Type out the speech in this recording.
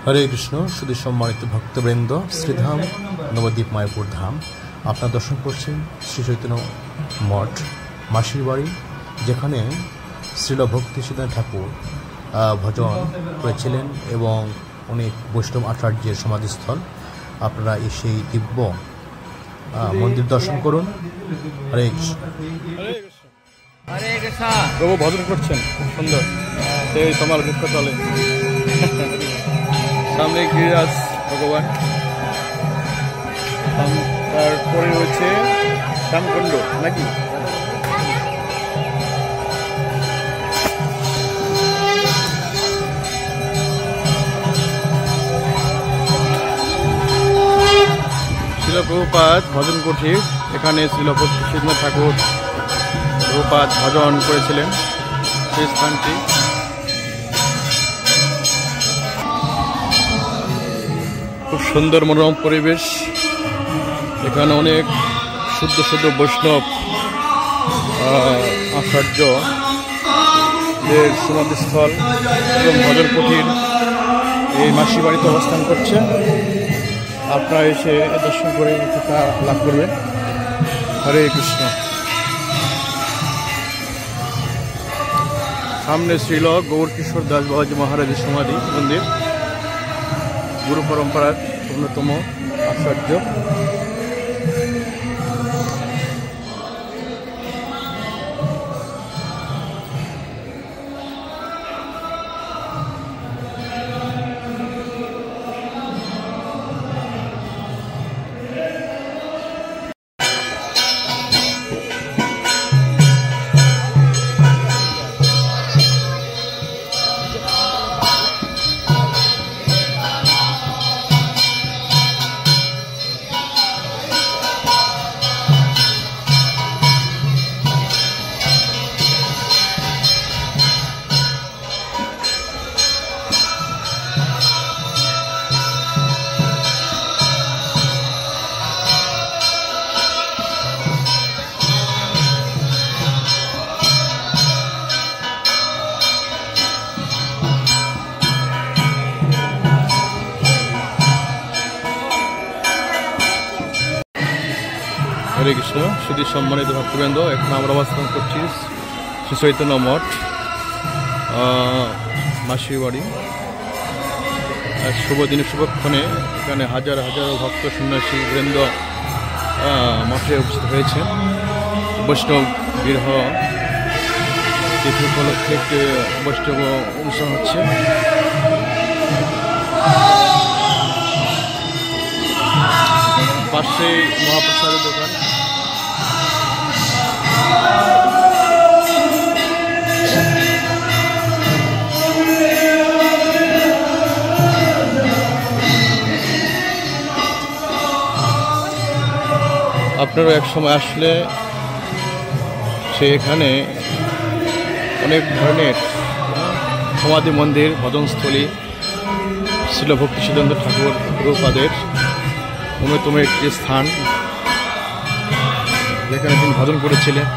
হরে কৃষ্ণ। শুধু সম্মানিত ভক্তবৃন্দ, শ্রীধাম নবদ্বীপ মায়াপুর ধাম আপনার দর্শন করছেন শ্রী চৈতন্য মঠ মাসির বাড়ি, যেখানে শ্রীল ভক্তি সিদ্ধান্ত ঠাকুর ভজন করেছিলেন এবং অনেক বৈষ্ণব আচার্যের সমাধিস্থল। আপনারা সেই দিব্য মন্দির দর্শন করুন। হরে কৃষ্ণ। হরে কৃষ্ণ। প্রভু ভজন করছেন, খুব সুন্দর। এই তোমার মুখ্য তলে সামনে গিরিরাজ ভগবান, তারপরে রয়েছে শ্যামকুণ্ড নাকি। শিল প্রভুপাদ ভজন কুঠির, এখানে শিল ভক্তি সিদ্ধান্ত ঠাকুর প্রভুপাদ ভজন করেছিলেন সেই স্থানটি। খুব সুন্দর মনোরম পরিবেশ, এখানে অনেক শুদ্ধ শুদ্ধ বৈষ্ণব আচার্যদের সমাধিস্থল এবং ভজন কুঠির এই মাসি বাড়িতে অবস্থান করছে। আপনারা এসে দর্শন করে কিছুটা লাভ করবেন। হরে কৃষ্ণ। সামনে ছিল গৌর কিশোর দাস বাবাজি মহারাজের সমাধি মন্দির, গুরু পরম্পরার অন্যতম আচার্য। হরে কৃষ্ণ। শুধু সম্মানিত ভক্তবৃন্দ, এখন আমরা অবস্থান করছি শ্রী চৈতন্য মঠ মাসির বাড়ি। শুভ দিনে শুভক্ষণে এখানে হাজার হাজার ভক্ত সন্ন্যাসী বৃন্দ মঠে উপস্থিত হয়েছে। বৈষ্ণব বিরহ তিথি উপলক্ষে একটি বৈষ্ণব অনুষ্ঠান হচ্ছে। পাশে মহাপ্রসাদের দোকান। আপনারা এক সময় আসলে সেখানে অনেক ধরনের সমাধি মন্দির, ভজনস্থলী, শিল ভক্তি সিদ্ধান্ত ঠাকুর প্রভুপাদের অন্যতম একটি স্থান, যেখানে তিনি ভজন করেছিলেন।